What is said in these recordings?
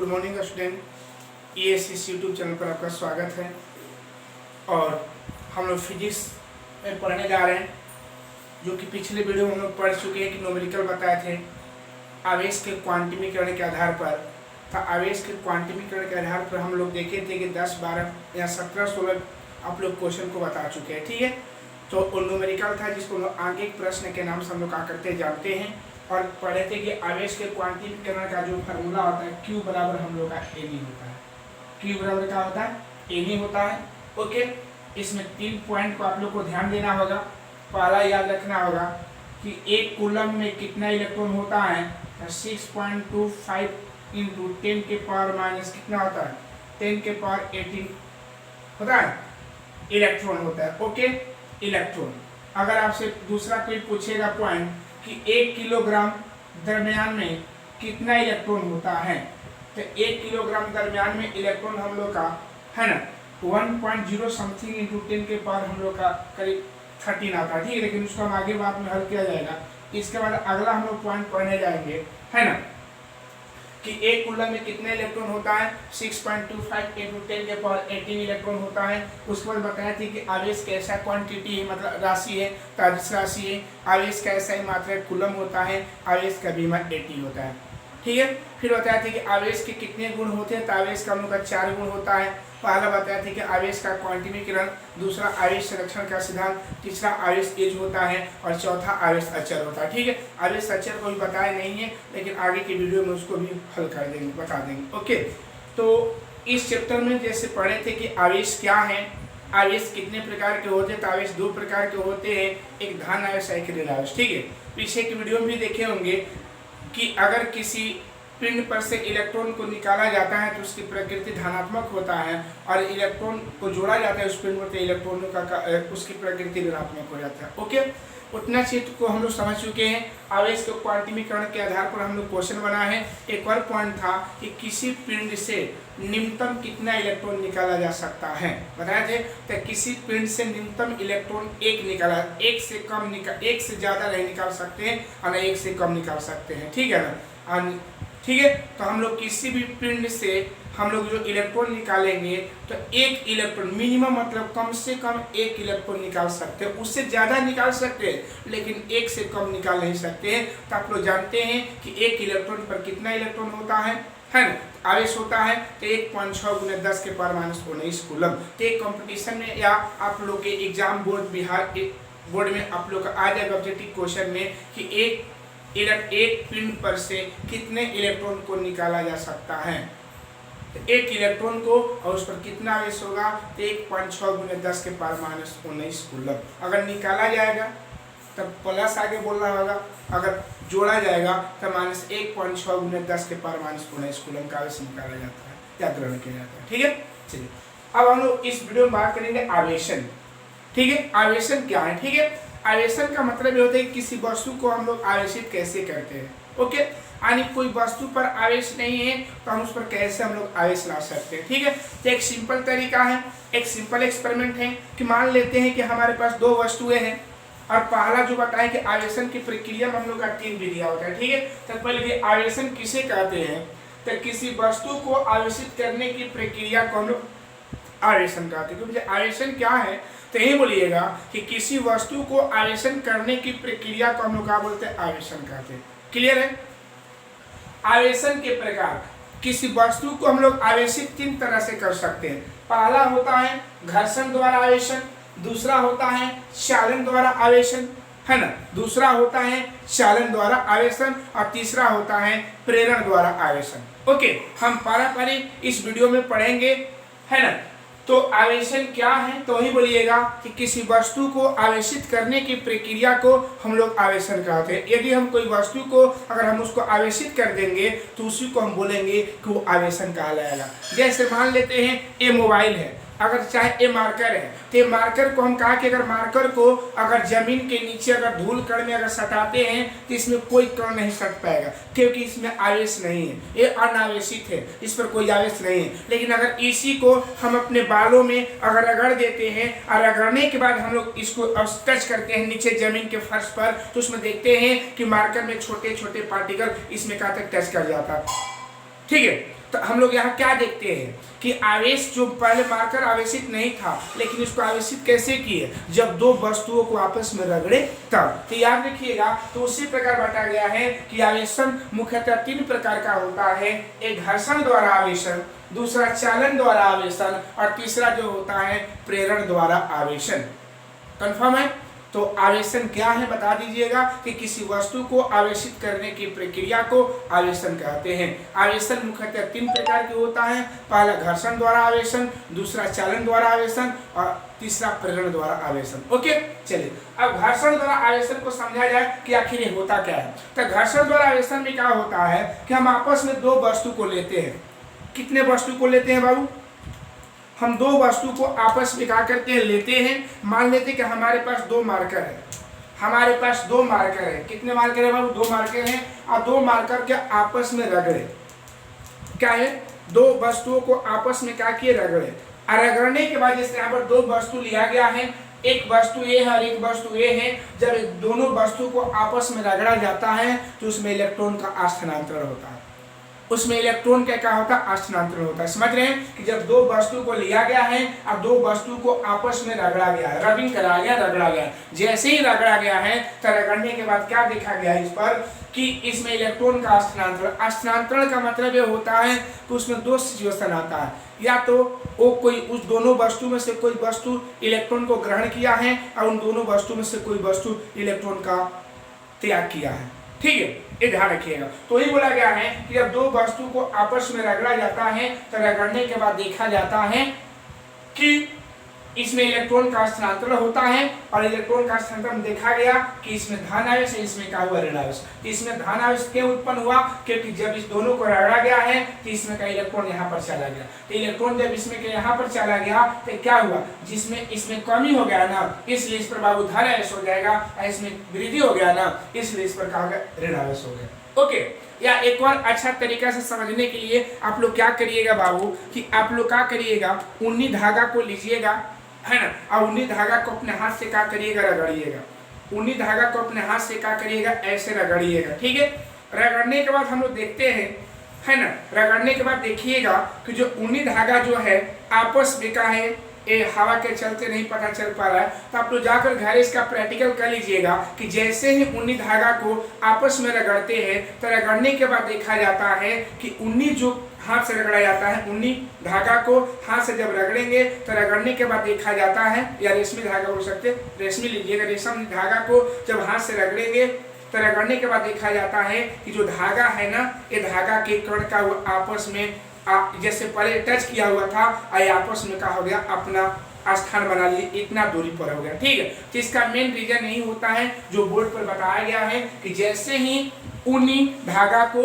Good morning student, ESS YouTube channel पर आपका स्वागत है। और हम लोग फिजिक्स में पढ़ने जा रहे हैं, जो कि पिछले वीडियो में हम लोग पढ़ चुके हैं कि न्यूमेरिकल बताए थे आवेश के क्वांटमीकरण के आधार पर। आवेश के क्वांटमीकरण के आधार पर हम लोग देखे थे कि 10, 12 या 17, 16 आप लोग क्वेश्चन को बता चुके हैं। ठीक है, तो वो न्यूमेरिकल था जिसको लोग आगे एक प्रश्न के नाम से हम लोग क्या करते जानते हैं। और पढ़े थे कि आवेश के क्वांटमीकरण का जो फार्मूला होता है Q बराबर हम लोग का N होता है। Q बराबर क्या होता है? N होता है। ओके, इसमें 3 पॉइंट को आप लोग को ध्यान देना होगा। पहला याद रखना होगा कि एक कूलम में कितना इलेक्ट्रॉन होता है, 6.25 इंटू 10 के पावर माइनस कितना होता है, 10 के पावर 18 होता है, इलेक्ट्रॉन होता है। Okay, electron. अगर आपसे दूसरा कोई पूछेगा पॉइंट कि 1 किलोग्राम दरमियान में कितना इलेक्ट्रॉन होता है, तो 1 किलोग्राम दरमियान में इलेक्ट्रॉन हम लोग का है ना 1.0 समथिंग इंटू 10 के पावर हम लोग का करीब 13 आता है। ठीक है, लेकिन उसको हम आगे बाद में हल किया जाएगा। इसके बाद अगला हम लोग पॉइंट पढ़ने जाएंगे, है ना, कि एक कूलम में कितने इलेक्ट्रॉन होता है, 6.25 इंटू 10 के पावर 18 इलेक्ट्रॉन होता है। उसके बाद बताया थी कि आवेश कैसा क्वांटिटी है, मतलब राशि है, तारिश राशि है। आवेश कैसा ही मात्रा कूलम होता है, आवेश का बीमा 80 होता है। ठीक है, फिर बताया था कि आवेश के कितने गुण होते हैं, तो आवेश का हम लोग का 4 गुण होता है। पहला बताया था कि आवेश का क्वांटमीकरण, दूसरा आवेश संरक्षण का सिद्धांत, तीसरा आवेश एज होता है, और चौथा आवेश अचर होता है। ठीक है, आवेश अचर को भी बताया नहीं है, लेकिन आगे की वीडियो में उसको भी हल कर देंगे, बता देंगे। ओके, तो इस चैप्टर में जैसे पढ़े थे कि आवेश क्या है, आवेश कितने प्रकार के होते हैं, तो आवेश 2 प्रकार के होते हैं, एक धन आवेश, एक ऋण आवेश। ठीक है, पीछे की वीडियो में भी देखे होंगे कि अगर किसी पिंड पर से इलेक्ट्रॉन को निकाला जाता है तो उसकी प्रकृति धनात्मक होता है, और इलेक्ट्रॉन को जोड़ा जाता है उस पिंड पर, इलेक्ट्रॉनों का उसकी प्रकृति ऋणात्मक हो जाता है। ओके, उतना चीज को हम लोग समझ चुके हैं। आवेश के क्वांटमीकरण के आधार पर हम लोग क्वेश्चन बना है। एक और पॉइंट था कि किसी पिंड से न्यूनतम कितना इलेक्ट्रॉन निकाला जा सकता है, बताए थे। तो किसी पिंड से न्यूनतम इलेक्ट्रॉन 1 निकाला, 1 से कम एक से ज्यादा नहीं निकाल सकते हैं, और 1 से कम निकाल सकते हैं। ठीक है ना, ठीक है। तो हम लोग किसी भी पिंड से हम लोग जो इलेक्ट्रॉन निकालेंगे, तो 1 इलेक्ट्रॉन मिनिमम, मतलब कम से कम 1 इलेक्ट्रॉन निकाल सकते हैं। उससे ज़्यादा निकाल सकते हैं, लेकिन 1 से कम निकाल नहीं सकते हैं। तो आप लोग जानते हैं कि 1 इलेक्ट्रॉन पर कितना इलेक्ट्रॉन होता है ना, आवेश होता है, तो 1.6 × 10 के पावर माइनस 19 कूलम। तो एक कॉम्पिटिशन में या आप लोग के एग्जाम बोर्ड, बिहार बोर्ड में आप लोग का आ जाएगा ऑब्जेक्टिव क्वेश्चन में कि एक पिंड पर से कितने इलेक्ट्रॉन को निकाला जा सकता है। तो 1 इलेक्ट्रॉन को, और उस पर कितना आवेश होगा, तो 1.6 × 10 के पावर माइनस 19 कूलम। अगर निकाला जाएगा तब प्लस आगे बोलना होगा, अगर जोड़ा जाएगा तो -1.6 × 10 के पावर माइनस 19 कूलम का आवेश निकाला जाता है या ग्रहण किया जाता है। ठीक है, चलिए अब हम लोग इस वीडियो में बात करेंगे आवेशन। ठीक है, आवेशन क्या है। ठीक है, आवेशन का मतलब ये होता है कि किसी वस्तु को हम लोग आवेशित कैसे करते हैं। ओके, यानी कोई वस्तु पर आवेश नहीं है तो हम उस पर कैसे हम लोग आवेश ला सकते हैं। ठीक है, तो एक सिंपल तरीका है, एक सिंपल एक्सपेरिमेंट है कि मान लेते हैं कि हमारे पास 2 वस्तुएं हैं, और पहला जो बताया कि आवेशन की प्रक्रिया में हम लोग का 3 विधियां होता है। ठीक है, तो पहले आवेशन किसे कहते हैं, तो किसी वस्तु को आवेशित करने की प्रक्रिया को हम लोग आवेशन कहते हैं। क्योंकि आवेशन क्या है, तो यही बोलिएगा कि किसी वस्तु को आवेशन करने की प्रक्रिया को हम लोग क्या बोलते हैं, आवेशन कहते हैं। क्लियर है। आवेशन के प्रकार, किसी वस्तु को हम लोग आवेशित 3 तरह से कर सकते हैं। पहला होता है घर्षण द्वारा आवेशन, दूसरा होता है चालन द्वारा आवेशन, है ना, दूसरा होता है चालन द्वारा आवेशन, और तीसरा होता है प्रेरण द्वारा आवेशन। ओके, हम पारंपरिक इस वीडियो में पढ़ेंगे, है ना। तो आवेशन क्या है, तो वही बोलिएगा कि किसी वस्तु को आवेशित करने की प्रक्रिया को हम लोग आवेशन कहते हैं। यदि हम कोई वस्तु को अगर हम उसको आवेशित कर देंगे तो उसी को हम बोलेंगे कि वो आवेशन कहलाएगा। जैसे मान लेते हैं ये मोबाइल है, अगर चाहे ये मार्कर है, तो ये मार्कर को हम कहा कि अगर मार्कर को अगर जमीन के नीचे अगर धूल कण में अगर सटाते हैं तो इसमें कोई कण नहीं सट पाएगा, क्योंकि इसमें आवेश नहीं है, ये अनावेशित है, इस पर कोई आवेश नहीं है। लेकिन अगर इसी को हम अपने बालों में अगर रगड़ देते हैं, और रगड़ने के बाद हम लोग इसको टच करते हैं नीचे जमीन के फर्श पर, तो उसमें देखते हैं कि मार्कर में छोटे छोटे पार्टिकल इसमें कहाँ तक टच कर जाता है। ठीक है, तो हम लोग यहाँ क्या देखते हैं कि आवेश जो पहले मार्कर आवेशित नहीं था, लेकिन उसको आवेशित कैसे किए, जब दो वस्तुओं को आपस में रगड़े तब। तो याद रखिएगा, तो उसी प्रकार बताया गया है कि आवेशन मुख्यतः 3 प्रकार का होता है। एक घर्षण द्वारा आवेशन, दूसरा चालन द्वारा आवेशन और तीसरा जो होता है प्रेरण द्वारा आवेशन। कंफर्म है? तो आवेशन क्या है बता दीजिएगा कि किसी वस्तु को आवेशित करने की प्रक्रिया को आवेशन कहते हैं। आवेशन मुख्यतः 3 प्रकार के होता है। पहला घर्षण द्वारा आवेशन, दूसरा चालन द्वारा आवेशन और तीसरा प्रेरण द्वारा आवेशन। ओके, चलिए अब घर्षण द्वारा आवेशन को समझा जाए कि आखिर ये होता क्या है। तो घर्षण द्वारा आवेशन में क्या होता है कि हम आपस में 2 वस्तु को लेते हैं। कितने वस्तु को लेते हैं बाबू? हम 2 वस्तु को आपस में क्या करते हैं, लेते हैं। मान लेते हैं कि हमारे पास 2 मार्कर है, हमारे पास 2 मार्कर है। कितने मार्कर है बाबू? 2 मार्कर हैं और 2 मार्कर के आपस में रगड़े। क्या है? 2 वस्तुओं को आपस में क्या किए, रगड़े। और रगड़ने के बाद जैसे यहाँ पर 2 वस्तु लिया गया है, एक वस्तु ए है और एक वस्तु ए है। जब दोनों वस्तु को आपस में रगड़ा जाता है तो उसमें इलेक्ट्रॉन का स्थानांतरण होता है। उसमें इलेक्ट्रॉन का क्या होता है, स्थानांतरण होता है। समझ रहे हैं कि जब 2 वस्तु को लिया गया है और 2 वस्तु को आपस में रगड़ा गया है, रबिंग करा गया, रगड़ा गया। जैसे ही रगड़ा गया है तो रगड़ने के बाद क्या देखा गया इस पर कि इसमें इलेक्ट्रॉन का स्थानांतरण। स्थानांतरण का मतलब ये होता है कि उसमें 2 सिचुएशन आता है, या तो वो कोई उस दोनों वस्तु में से कोई वस्तु इलेक्ट्रॉन को ग्रहण किया है और उन दोनों वस्तु में से कोई वस्तु इलेक्ट्रॉन का त्याग किया है। ठीक है, ये ध्यान रखिएगा। तो ये बोला गया है कि जब 2 वस्तु को आपस में रगड़ा जाता है तो रगड़ने के बाद देखा जाता है कि इसमें इलेक्ट्रॉन का स्थानांतरण होता है और इलेक्ट्रॉन का स्थानांतरण देखा गया कि इसमें धन आवेश है, इसमें क्या हुआ, ऋण आवेश। इसमें धन आवेश क्यों उत्पन्न हुआ? क्योंकि जब इस दोनों को रगड़ा गया है तो इसमें का इलेक्ट्रॉन यहाँ पर चला गया। तो इलेक्ट्रॉन जब इसमें के यहाँ पर चला गया तो क्या हुआ, जिसमें इसमें कमी हो गया ना, इसलिए इस पर बाबू धन आवेश हो जाएगा, इसमें वृद्धि हो गया ना, इसलिए इस पर क्या हो गया, ऋण आवेश हो गया। ओके, या एक और अच्छा तरीका से समझने के लिए आप लोग क्या करिएगा बाबू कि आप लोग क्या करिएगा, ऊनी धागा को लीजिएगा, है ना, और ऊनी धागा को अपने हाथ से क्या करिएगा, रगड़िएगा। ऊनी धागा को अपने हाथ से क्या करिएगा, ऐसे रगड़िएगा। ठीक है, रगड़ने के बाद हम लोग देखते हैं, है ना, रगड़ने के बाद देखिएगा कि जो ऊनी धागा जो है आपस में क्या है, ये हवा के चलते नहीं पता चल पा रहा है, तो आप लोग जाकर घर इसका प्रैक्टिकल कर लीजिएगा कि जैसे ही ऊनी धागा को आपस में रगड़ते हैं तो रगड़ने के बाद देखा जाता है कि ऊनी जो हाथ से रगड़ा जाता है, ऊनी धागा को हाथ से जब रगड़ेंगे तो रगड़ने के बाद देखा जाता है, या रेशमी धागा बोल सकते, रेशमी लीजिएगा, रेशम धागा को जब हाथ से रगड़ेंगे तो रगड़ने के बाद देखा जाता है कि जो धागा है ना, ये धागा के कण का आपस में जैसे पहले टच किया हुआ था, आपस में क्या हो गया, अपना स्थान बना लिए, इतना दूरी पर हो गया। ठीक है, तो इसका मेन रीजन यही होता है जो बोर्ड पर बताया गया है कि जैसे ही ऊनी धागा को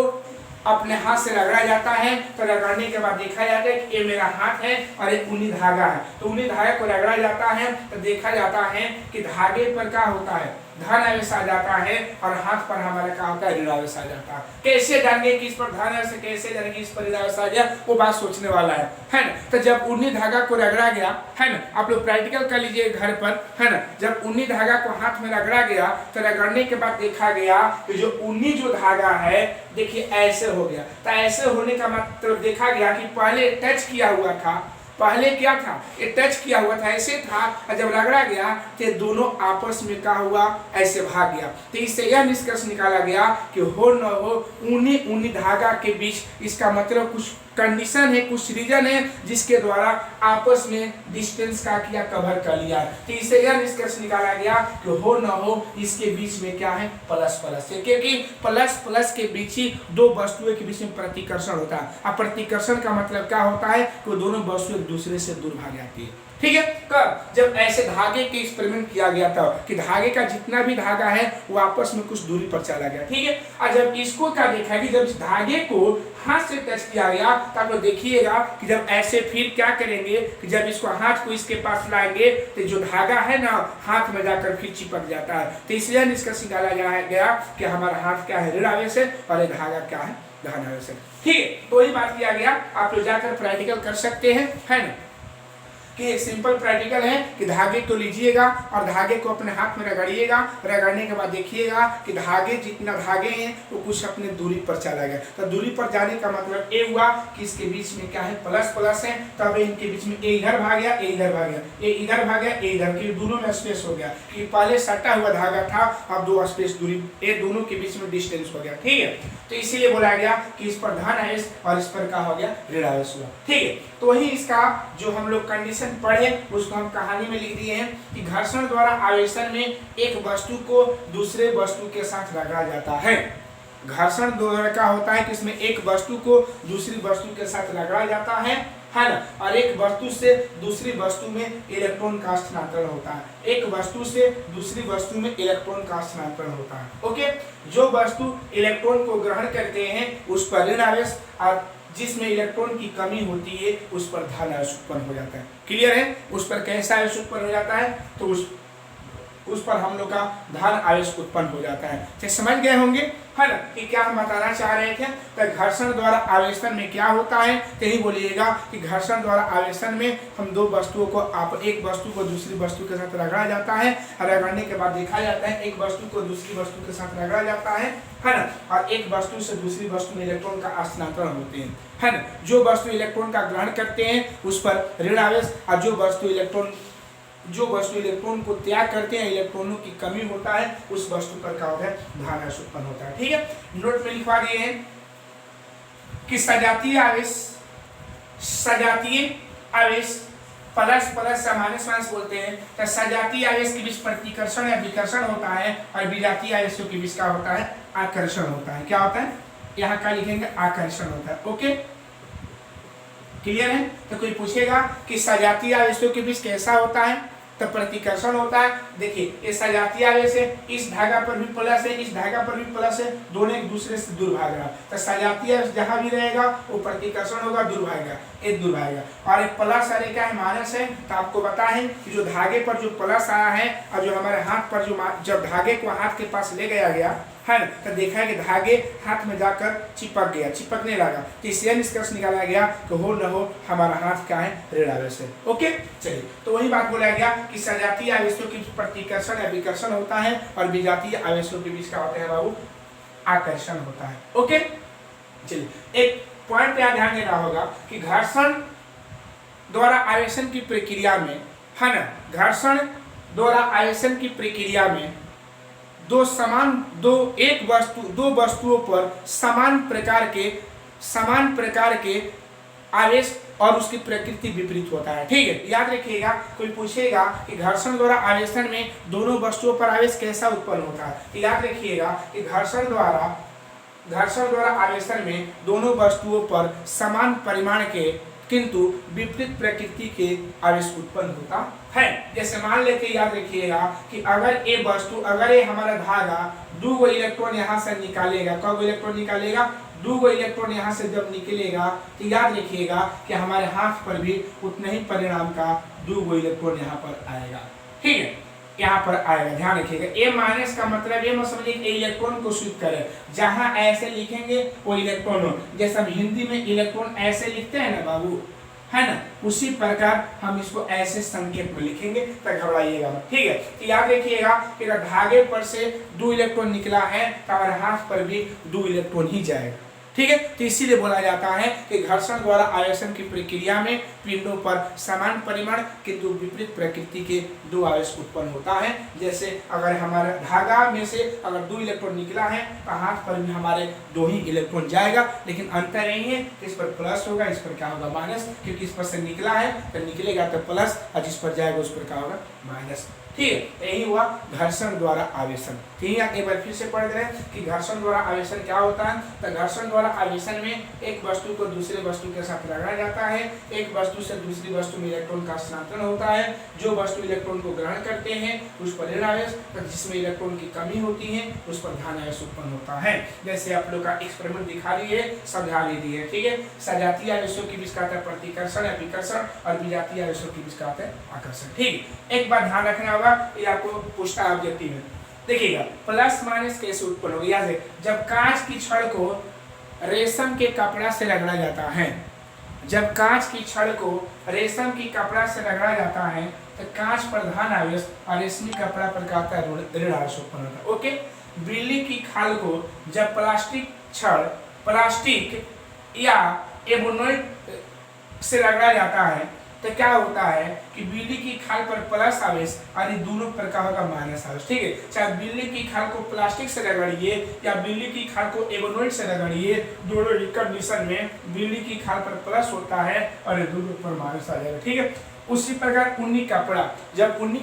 अपने हाथ से रगड़ा जाता है तो रगड़ने के बाद देखा जाता है कि ये मेरा हाथ है और ये ऊनी धागा है। तो ऊनी धागे को रगड़ा जाता है तो देखा जाता है कि धागे पर क्या होता है, धन आवेश आ जाता है और हाथ पर हमारा क्या होता है, ऋण आवेश आ जाता है। कैसे जानेंगे कि इस पर धन आवेश, कैसे जानेंगे इस पर ऋण आवेश आ गया, वो बात सोचने वाला है ना। तो जब ऊनी धागा को रगड़ा गया, है ना, आप लोग प्रैक्टिकल कर लीजिए घर पर, है ना। जब ऊनी धागा को हाथ में रगड़ा गया तो रगड़ने के बाद देखा गया कि जो ऊनी जो धागा है देखिए ऐसे हो गया। तो ऐसे होने का मतलब देखा गया कि पहले टच किया हुआ था, पहले क्या था, ये टच किया हुआ था, ऐसे था, और जब रगड़ा गया तो दोनों आपस में क्या हुआ, ऐसे भाग गया। तो इससे यह निष्कर्ष निकाला गया कि हो न हो ऊनी धागा के बीच, इसका मतलब कुछ कंडीशन है, कुछ रीजन है जिसके द्वारा आपस में डिस्टेंस का किया, कवर कर लिया। तो इससे यह निष्कर्ष निकाला गया कि हो न हो इसके बीच में क्या है, प्लस प्लस है, क्योंकि प्लस प्लस के बीच ही 2 वस्तुओं के बीच में प्रतिकर्षण होता है। अब प्रतिकर्षण का मतलब क्या होता है कि दोनों वस्तुएं एक दूसरे से दूर भाग जाती है। ठीक है, कब, जब ऐसे धागे के एक्सपेरिमेंट किया गया था कि धागे का जितना भी धागा है वो आपस में कुछ दूरी पर चला गया। ठीक है, और जब इसको क्या देखा कि जब इस धागे को हाथ से टच किया गया तो आप लोग देखिएगा कि जब ऐसे फिर क्या करेंगे कि जब इसको हाथ को इसके पास लाएंगे तो जो धागा है ना हाथ में जाकर फिर चिपक जाता है। तो इसलिए निष्कर्ष निकाला गया कि हमारा हाथ क्या है, ऋण आवेश है, और ये धागा क्या है, धन आवेश है। ठीक है, तो वही बात किया गया, आप लोग जाकर प्रैक्टिकल कर सकते हैं, है ना, कि एक सिंपल प्रैक्टिकल है कि धागे को लीजिएगा और धागे को अपने हाथ में रगड़िएगा, रगड़ने के बाद देखिएगा कि धागे जितना धागे हैं वो कुछ अपने दूरी पर चला गया। तो दूरी पर जाने का मतलब ये हुआ कि इसके बीच में क्या है, प्लस प्लस है, तब इनके बीच में ए इधर भाग गया, ए इधर भाग गया, ए इधर भाग गया, ए इधर, की दोनों में स्पेस हो गया कि पहले सटा हुआ धागा था, अब दो स्पेस दूरी, ये दोनों के बीच में डिस्टेंस हो गया। ठीक है, तो इसीलिए बोला गया कि इस पर धन आवेश और इस पर क्या हो गया, ऋण आवेश हुआ। ठीक है, तो वही इसका जो हम लोग कंडीशन पढ़े उसको हम कहानी में लिख दिए हैं कि घर्षण द्वारा आवेशन में एक वस्तु को दूसरे वस्तु के साथ रगड़ा जाता है। घर्षण द्वारा क्या होता है कि इसमें एक वस्तु को दूसरी वस्तु के साथ रगड़ा जाता है ना, और एक वस्तु से दूसरी वस्तु में इलेक्ट्रॉन का स्थानांतरण होता है, एक वस्तु से दूसरी वस्तु में इलेक्ट्रॉन का स्थानांतरण होता है। ओके, जो वस्तु इलेक्ट्रॉन को ग्रहण करते हैं उस पर ऋण आवेश और जिसमें इलेक्ट्रॉन की कमी होती है उस पर धन आवेश उत्पन्न हो जाता है। क्लियर है, उस पर कैसा आवेश उत्पन्न हो जाता है, तो उस पर हम लोग का धन आवेश उत्पन्न हो जाता है। तो समझ गए होंगे है ना कि क्या हम बताना चाह रहे थे। तो घर्षण द्वारा आवेशन में क्या होता है, तो यही बोलिएगा कि घर्षण द्वारा आवेशन में हम दो वस्तुओं को एक वस्तु को दूसरी वस्तु के साथ रगड़ा जाता है, रगड़ने के बाद देखा जाता है एक वस्तु को दूसरी वस्तु के साथ रगड़ा जाता है ना, और एक वस्तु से दूसरी वस्तु में इलेक्ट्रॉन का स्थानांतरण होते हैं, है ना। जो वस्तु इलेक्ट्रॉन का ग्रहण करते हैं उस पर ऋण आवेश, और जो वस्तु इलेक्ट्रॉन को त्याग करते हैं, इलेक्ट्रॉनों की कमी होता है, उस वस्तु पर क्या होता है, धन आवेश उत्पन्न होता है। ठीक है, नोट में लिखवा दिए हैं कि सजातीय आवेश प्लस प्लस से माइनस माइनस बोलते हैं। तो सजातीय आवेश के बीच प्रतिकर्षण या विकर्षण होता है और विजातीय आवेशों के बीच क्या होता है, आकर्षण होता है। क्या होता है, यहाँ क्या लिखेंगे, आकर्षण होता है। ओके, क्लियर है। तो कोई पूछेगा कि सजातीय आवेशों के बीच कैसा होता है, तो प्रतिकर्षण होता है। देखिए ये सजातीय आवेश है, इस धागा पर भी प्लस है, इस धागा पर भी प्लस है, दोनों एक दूसरे से दूर भाग रहा। तो सजातीय आवेश जहां भी रहेगा वो प्रतिकर्षण होगा, दूर भागेगा, एक दूर भागेगा। और एक प्लस और एक माइनस है, तो आपको पता है कि जो धागे पर जो प्लस आया है और जो हमारे हाथ पर जब धागे को हाथ के पास ले गया है ना, तो देखा है कि धागे हाथ में जाकर चिपकने लगा, तो इससे निष्कर्ष निकाला गया कि हो न हो हमारा हाथ क्या है, ऋण आवेश है। ओके, चलिए, तो वही बात बोला गया कि सजातीय आवेशों के प्रतिकर्षण या विकर्षण होता है और विजातीय आवेशों के बीच क्या होता है बाबू, आकर्षण होता है। ओके, चलिए, एक पॉइंट पे ध्यान देना होगा कि घर्षण द्वारा आवेशन की प्रक्रिया में, है ना, घर्षण द्वारा आवेशन की प्रक्रिया में दो वस्तुओं पर समान प्रकार के आवेश और उसकी प्रकृति विपरीत होता है। ठीक है, याद रखिएगा। कोई पूछेगा कि घर्षण द्वारा आवेशन में दोनों वस्तुओं पर आवेश कैसा उत्पन्न होता है, तो याद रखिएगा कि घर्षण द्वारा आवेशन में दोनों वस्तुओं पर समान परिमाण के किंतु विपरीत प्रकृति के आवेश उत्पन्न होता है। जैसे मान लेते, याद रखिएगा कि अगर ये हमारा धागा दो गो इलेक्ट्रॉन यहाँ से निकालेगा, कब इलेक्ट्रॉन निकालेगा, दो गो इलेक्ट्रॉन यहाँ से जब निकलेगा, तो याद रखिएगा कि हमारे हाथ पर भी उतने ही परिणाम का दो गो इलेक्ट्रॉन यहाँ पर आएगा। ठीक है, यहाँ पर आएगा, ध्यान रखिएगा। ए माइनस का मतलब ये मत समझिए कि इलेक्ट्रॉन को स्वीप करें, जहां ऐसे लिखेंगे वो इलेक्ट्रॉन हो। जैसे हम हिंदी में इलेक्ट्रॉन ऐसे लिखते हैं ना बाबू, है ना, उसी प्रकार हम इसको ऐसे संकेत में लिखेंगे, तो घबराइएगा मत। ठीक है, तो याद रखिएगा कि अगर धागे पर से दो इलेक्ट्रॉन निकला है तो हमारे हाथ पर भी दो इलेक्ट्रॉन ही जाएगा। ठीक है, तो इसीलिए बोला जाता है कि घर्षण द्वारा आवेशन की प्रक्रिया में पिंडों पर समान परिमाण किंतु विपरीत प्रकृति के दो आवेश उत्पन्न होता है। जैसे अगर हमारे धागा में से अगर दो इलेक्ट्रॉन निकला है तो हाथ पर भी हमारे दो ही इलेक्ट्रॉन जाएगा, लेकिन अंतर नहीं है, इस पर प्लस होगा, इस पर क्या होगा, माइनस, क्योंकि इस पर से निकला है तो निकलेगा तो प्लस और जिस पर जाएगा उस पर क्या होगा, माइनस। ठीक है, यही हुआ घर्षण द्वारा आवेशन। ठीक है, एक बार फिर से पढ़ रहे हैं कि घर्षण द्वारा आवेशन क्या होता है। तो घर्षण द्वारा आवेशन में एक वस्तु को दूसरे वस्तु के साथ रगड़ा जाता है, एक वस्तु से दूसरी वस्तु में इलेक्ट्रॉन का स्थानांतरण होता है। जो वस्तु इलेक्ट्रॉन को ग्रहण करते हैं उस पर ऋण आवेश, जिसमें इलेक्ट्रॉन की कमी होती है उस पर धन आवेश उत्पन्न होता है। जैसे आप लोग का एक्सपेरिमेंट दिखा लिए, समझा लीजिए। ठीक है, सजातीय आवेशों के बीच का होता है प्रतिकर्षण या विकर्षण और विजातीय आवेशों के बीच का होता है आकर्षण। ठीक, एक बात ध्यान रखना होगा, ये आपको पूछता है ऑब्जेक्टिव में। देखिएगा प्लस माइनस कैसे उत्पन्न होगा। याद है, जब कांच की छड़ को रेशम के कपड़ा से रगड़ा जाता है जब कांच की छड़ को रेशम की कपड़ा से रगड़ा जाता है तो कांच प्रधान आवेश और रेशमी कपड़ा पर क्या होता है, दृढ़ आवेश उत्पन्न होता है। ओके, बिल्ली की खाल को जब प्लास्टिक या एबोनोइड से रगड़ा जाता है तो क्या होता है कि बिल्ली की खाल पर प्लस आवेश और दोनों पर क्या होगा, माइनस आवेश। ठीक है, चाहे बिल्ली की खाल को प्लास्टिक से रगड़िए या बिल्ली की खाल को एबोनोइड से रगड़िए, दोनों ही कंडीशन में बिल्ली की खाल पर प्लस होता है और दोनों पर माइनस आ जाएगा। ठीक है, उसी प्रकार ऊनी कपड़ा, जब ऊनी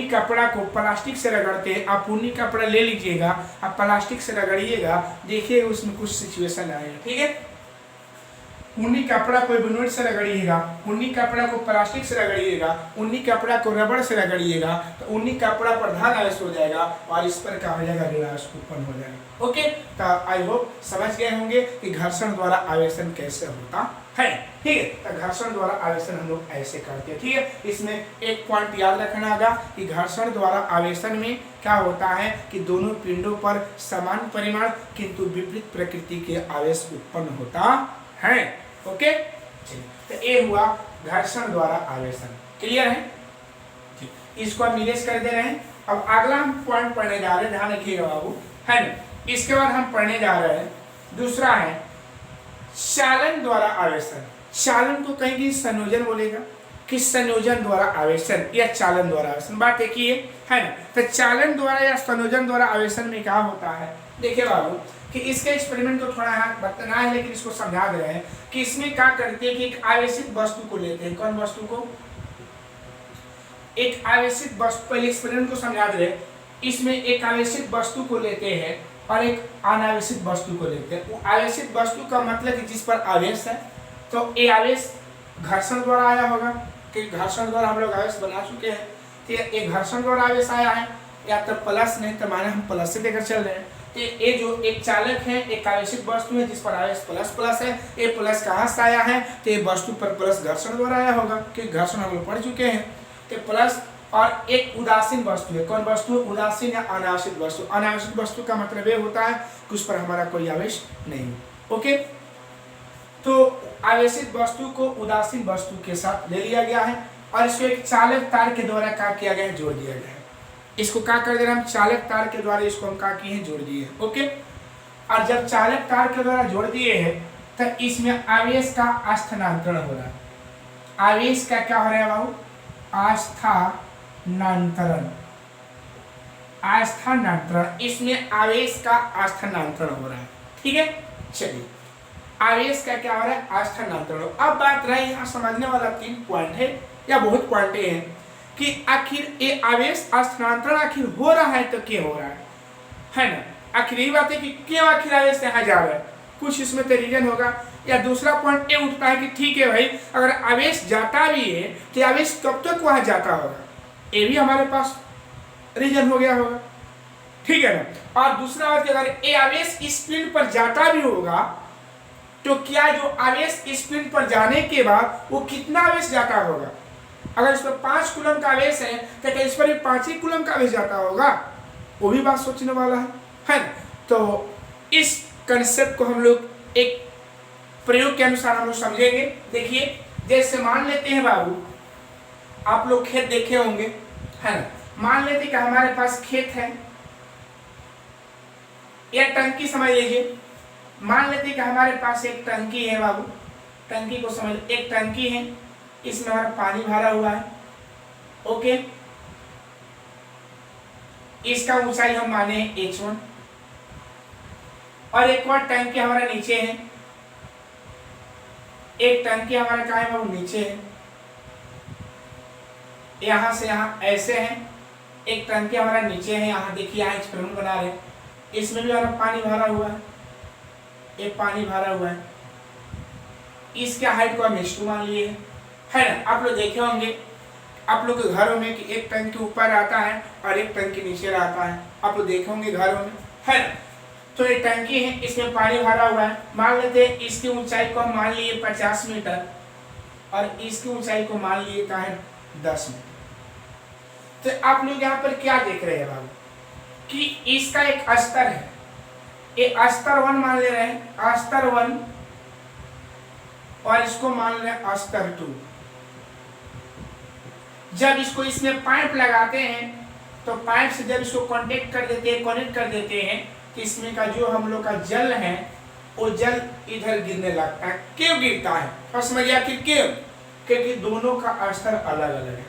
कपड़ा को प्लास्टिक से रगड़ते हैं, आप ऊनी कपड़ा ले लीजिएगा, आप प्लास्टिक से रगड़िएगा, देखिएगा उसमें कुछ सिचुएशन आएगा। ठीक है, ऊनी कपड़ा को एबोनोइड से रगड़िएगा, ऊनी कपड़ा को प्लास्टिक से रगड़िएगा, ऊनी कपड़ा को रबड़ से रगड़िएगा तो ऊनी कपड़ा प्रधान आवेश हो जाएगा और इस पर क्या हो जाएगा, ऋण आवेश उत्पन्न हो जाएगा। ओके, तो आई होप समझ गए होंगे कि घर्षण द्वारा आवेशन कैसे होता है। ठीक है, तो घर्षण द्वारा आवेशन हम लोग ऐसे करते हैं। ठीक है, इसमें एक पॉइंट याद रखना होगा कि घर्षण द्वारा आवेशन में क्या होता है कि दोनों पिंडों पर समान परिमाण किंतु विपरीत प्रकृति के आवेश उत्पन्न होता है। ओके, चलिए, तो ये हुआ घर्षण द्वारा आवेशन। क्लियर है, इसको हम इरेज कर दे रहे हैं। अब अगला हम पॉइंट पढ़ने जा रहे हैं, ध्यान रखिएगा बाबू, है ना। इसके बाद हम पढ़ने जा रहे हैं दूसरा है चालन द्वारा आवेशन। चालन को कहेंगे संयोजन बोलेगा कि संयोजन द्वारा आवेशन या चालन द्वारा आवेशन, बात एक ही है ना। तो चालन द्वारा या संयोजन द्वारा आवेशन में क्या होता है, देखिए बाबू कि इसके एक्सपेरिमेंट को थोड़ा बताना है, लेकिन इसको समझा दे रहे हैं कि इसमें क्या करते हैं कि एक आवेशित वस्तु को लेते हैं। कौन वस्तु को, एक आवेशित वस्तु, पहले एक्सपेरिमेंट को समझा दे रहे हैं। इसमें एक आवेशित वस्तु को लेते हैं और एक अनावेशित वस्तु को लेते हैं। आवेशित वस्तु का मतलब कि जिस पर आवेश है, तो ये आवेश घर्षण द्वारा आया होगा, कि घर्षण द्वारा हम लोग आवेश बना चुके हैं। तो ये घर्षण द्वारा आवेश आया है, या तो प्लस नहीं तो माने हम प्लस से लेकर चल रहे हैं। तो ये जो एक चालक है, एक आवेशित वस्तु है जिस पर आवेश प्लस प्लस है, ये प्लस कहाँ से आया है, तो ये वस्तु पर प्लस घर्षण द्वारा आया होगा, कि घर्षण हम लोग पढ़ चुके हैं। तो प्लस और एक उदासीन वस्तु है। कौन वस्तु, उदासीन या अनावेशित वस्तु। अनावेशित वस्तु का मतलब ये होता है कि उस पर हमारा कोई आवेश नहीं। ओके, तो आवेशित वस्तु को उदासीन वस्तु के साथ ले लिया गया है और इसको एक चालक तार के द्वारा क्या किया गया है, जोड़ दिया गया है। इसको क्या कर दे रहे हैं हम, चालक तार के द्वारा इसको हम क्या किए हैं, जोड़ दिए हैं। ओके, और जब चालक तार के द्वारा जोड़ दिए हैं तो इसमें आवेश का स्थानांतरण हो रहा है। आवेश का क्या हो रहा है बाबू, स्थानांतरण। इसमें आवेश का स्थानांतरण हो रहा है। ठीक है, चलिए, आवेश का क्या हो रहा है, स्थानांतरण। अब बात रही यहाँ समझने वाला 3 पॉइंट है या बहुत पॉइंट हैं कि आखिर ये आवेश स्थानांतरण आखिर हो रहा है तो क्यों हो रहा है ना। आखिर यही बात है कि क्यों आखिर आवेश यहाँ जा रहा है, कुछ इसमें तो रीजन होगा। या दूसरा पॉइंट ये उठता है कि ठीक है भाई, अगर आवेश जाता भी है तो आवेश कब तक वहाँ जाता होगा, ये भी हमारे पास रीजन हो गया होगा। ठीक है ना। और दूसरा बात, अगर ये आवेश स्पिन पर जाता भी होगा तो क्या जो आवेश स्पिन पर जाने के बाद वो कितना आवेश जाता होगा। अगर इस पर 5 कूलम का आवेश है तो क्या इस पर भी 5 ही कूलम का आवेश जाता होगा, वो भी बात सोचने वाला है ना। तो इस कंसेप्ट को हम लोग एक प्रयोग के अनुसार हम लोग समझेंगे। देखिए, जैसे मान लेते हैं बाबू, आप लोग खेत देखे होंगे, है ना। मान लेते कि हमारे पास खेत है, या टंकी समझ लीजिए। मान लेते कि हमारे पास एक टंकी है बाबू, टंकी को समझ, एक टंकी है, इसमें हमारा पानी भरा हुआ है। ओके, इसका ऊंचाई हम माने h1, और एक और टंकी हमारा नीचे है। एक टंकी हमारा कहाँ है बाबू, नीचे है, यहाँ से यहाँ ऐसे है। एक टंकी हमारा नीचे है, यहाँ देखिए, यहाँ एक्सपेरिमेंट बना रहे हैं, इसमें भी हमारा पानी भरा हुआ है, एक पानी भरा हुआ है। इसके हाइट को हम h2 मान लिए है ना। आप लोग देखे होंगे आप लोग के घरों में कि एक टंकी ऊपर आता है और एक टंकी नीचे रहता है, आप लोग देखे होंगे घरों में, है ना। तो एक टंकी है, इसमें पानी भरा हुआ है। मान लेते हैं इसकी ऊंचाई को हम मान लिए 50 मीटर और इसकी ऊंचाई को मान लिए क्या है, 10 मीटर। तो आप लोग यहाँ पर क्या देख रहे हैं बाबू, कि इसका एक स्तर है, ये स्तर 1 मान ले रहे हैं, स्तर 1 और इसको मान लें स्तर 2। जब इसको इसमें पाइप लगाते हैं तो पाइप से जब इसको कनेक्ट कर देते हैं तो इसमें का जो हम लोग का जल है वो जल इधर गिरने लगता है। क्यों गिरता है? और समझ गया कि क्यों? क्योंकि दोनों का स्तर अलग अलग है,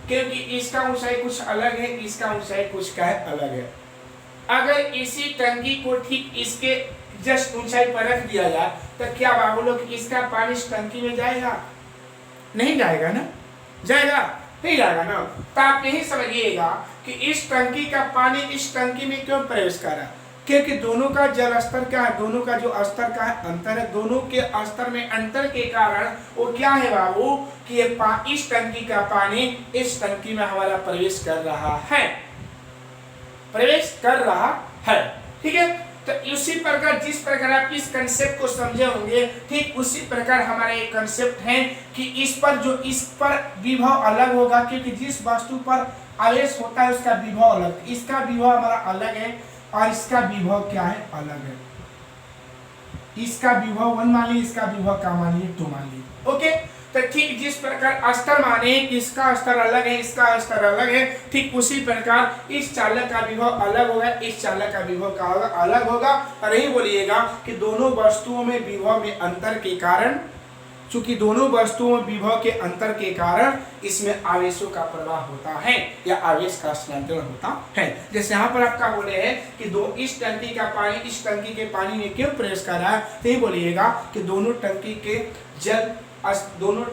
क्योंकि इसका ऊंचाई कुछ अलग है, इसका ऊंचाई कुछ का है अलग है। अगर इसी टंकी को ठीक इसके जस्ट ऊंचाई पर रख दिया जाए तो क्या बाबू लोग इसका पानी इस टंकी में जाएगा? नहीं जाएगा ना, जाएगा? नहीं जाएगा ना। तो आप यही समझिएगा कि इस टंकी का पानी इस टंकी में क्यों प्रवेश कर रहा है? क्योंकि दोनों का जल स्तर क्या है, दोनों का जो स्तर का है अंतर है। दोनों के स्तर में अंतर के कारण वो क्या है बाबू कि ये इस टंकी का पानी इस टंकी में हमारा प्रवेश कर रहा है, प्रवेश कर रहा है। ठीक है, तो इसी प्रकार जिस प्रकार आप इस कंसेप्ट को समझे होंगे, ठीक उसी प्रकार हमारा एक कंसेप्ट है कि इस पर विभव अलग होगा, क्योंकि जिस वस्तु पर आवेश होता है उसका विभव अलग, इसका विभव हमारा अलग है और इसका विभव क्या है? अलग है। इसका विभव 1 मान लीजिए, इसका विभव का मान लीजिए 2 मान लीजिए। ओके, तो ठीक जिस प्रकार स्तर माने कि इसका स्तर अलग है, इसका स्तर अलग है, ठीक उसी प्रकार इस चालक का विभव अलग होगा, इस चालक का विभव का अलग होगा। और यही बोलिएगा कि दोनों वस्तुओं में विभव में अंतर के कारण, चूंकि दोनों वस्तुओं में विभव के अंतर के कारण इसमें आवेशों का प्रवाह होता है या आवेश का स्थानांतरण होता है। जैसे यहाँ पर आपका बोले है कि इस टंकी का पानी इस टंकी के पानी में क्यों प्रवेश कर रहा है, तो ये बोलिएगा कि दोनों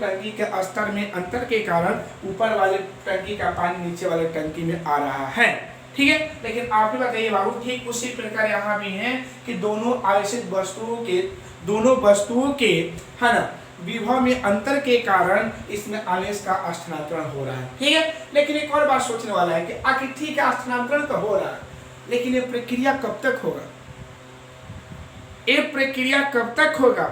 टंकी के स्तर में अंतर के कारण ऊपर वाले टंकी का पानी नीचे वाले टंकी में आ रहा है। ठीक है, लेकिन आप ही बताइए बाबू, ठीक उसी प्रकार यहाँ भी है कि दोनों आवेशित वस्तुओं के है ना विभव में अंतर के कारण इसमें आवेश का स्थानांतरण हो रहा है। ठीक है, लेकिन एक और बात सोचने वाला है कि आखिर ठीक है स्थानांतरण तो हो रहा है, लेकिन ये प्रक्रिया कब तक होगा? ये प्रक्रिया कब तक होगा?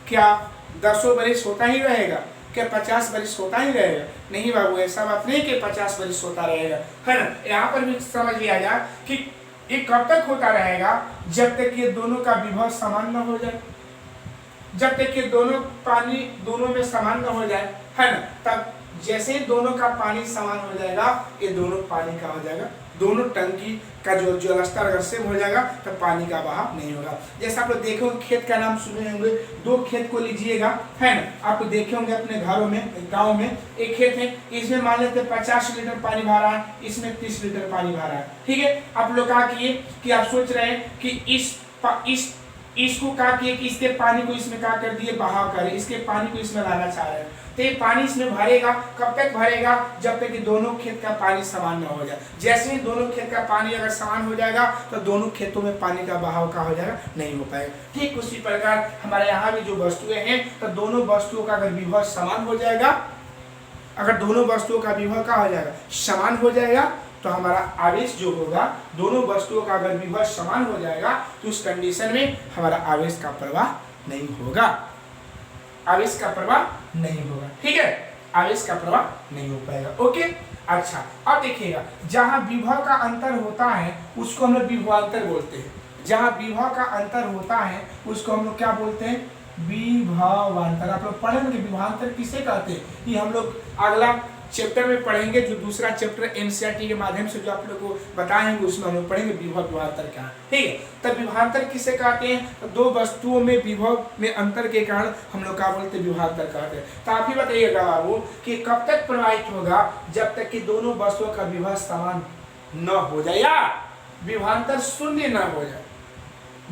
क्या 10 बरिस होता ही रहेगा? क्या 50 बरिस होता ही रहेगा? नहीं बाबू, ऐसा बात नहीं कि 50 बरिस होता रहेगा, है ना। यहाँ पर भी समझ लिया जाए कि ये कब तक होता रहेगा? जब तक ये दोनों का विभव समान न हो जाए, जब तक ये दोनों में समान न हो जाए, है ना। तब जैसे ही दोनों का पानी समान हो जाएगा, ये दोनों पानी का हो जाएगा, दोनों टंकी का जो जलस्तर अगर सेम हो जाएगा तो पानी का बहाव नहीं होगा। जैसे आप लोग देखे होंगे, खेत का नाम सुने होंगे, 2 खेत को लीजिएगा, है ना। आप देखे होंगे अपने घरों में, गांव में एक खेत है, इसमें मान लेते 50 लीटर पानी भरा है, इसमें 30 लीटर पानी भरा है। ठीक है, आप लोग क्या किए कि आप सोच रहे हैं कि इसको क्या किए कि इसके पानी को इसमें क्या कर दिए, बहाव करे, इसके पानी को इसमें लाना चाह रहे हैं। तो ये पानी इसमें भरेगा, कब तक भरेगा? जब तक कि दोनों खेत का पानी समान न हो जाए। जैसे ही दोनों खेत का पानी अगर समान हो जाएगा तो दोनों खेतों में पानी का बहाव का हो जाएगा, नहीं हो पाएगा। ठीक उसी प्रकार हमारे यहाँ भी जो वस्तुएं हैं, तो दोनों वस्तुओं का अगर विभव समान हो जाएगा, अगर दोनों वस्तुओं का विभव का हो जाएगा, समान हो जाएगा, तो हमारा आवेश जो होगा, दोनों वस्तुओं का अगर विभव समान हो जाएगा तो उस कंडीशन में हमारा आवेश का प्रवाह नहीं होगा, आवेश का प्रवाह नहीं होगा। ठीक है, आवेश का प्रवाह नहीं हो पाएगा। ओके, अच्छा अब देखिएगा, जहां विभव का अंतर होता है उसको हम लोग विभवांतर बोलते हैं। जहां विभव का अंतर होता है उसको हम लोग क्या बोलते हैं? विभवांतर। आप लोग पढ़ेंगे कि विभवांतर किसे कहते हैं, ये हम लोग अगला चैप्टर में पढ़ेंगे। जो दूसरा चैप्टर एनसीईआरटी के माध्यम से जो आप लोग को बताएंगे उसमें हम लोग पढ़ेंगे विभवांतर क्या है। ठीक है, तब विभवांतर किसे कहते हैं? तो 2 वस्तुओं में विभव में अंतर के कारण हम लोग क्या बोलते हैं? विभवांतर कहते हैं। तो आप ही बताइएगा बाबू कि कब तक प्रवाहित होगा? जब तक कि दोनों वस्तुओं का विभव समान न हो जाए या विभवांतर शून्य न हो जाए।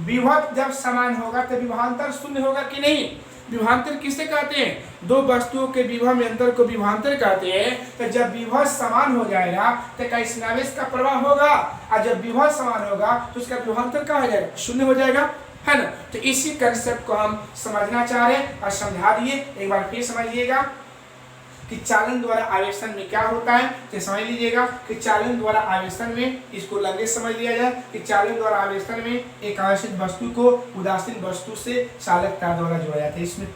विभव जब समान होगा तो विभवांतर शून्य होगा कि नहीं? विभवांतर किसे कहते हैं? 2 वस्तुओं के विभव में अंतर को विभवांतर कहते हैं। तो जब विभव समान हो जाएगा तो क्या इसमें आवेश का प्रवाह होगा, और जब विभव समान होगा तो उसका विभवांतर क्या हो जाएगा? शून्य हो जाएगा, है ना। तो इसी कंसेप्ट को हम समझना चाह रहे हैं और समझा दिए। एक बार फिर समझिएगा कि चालन द्वारा आवेशन में क्या होता है, तो समझ लीजिएगा कि चालन द्वारा आवेशन में, इसको लगे समझ लिया जाए कि चालन द्वारा आवेशन में एक आवेशित वस्तु को उदासीन वस्तु से चालक तार द्वारा जोड़ा जाता है। इसमें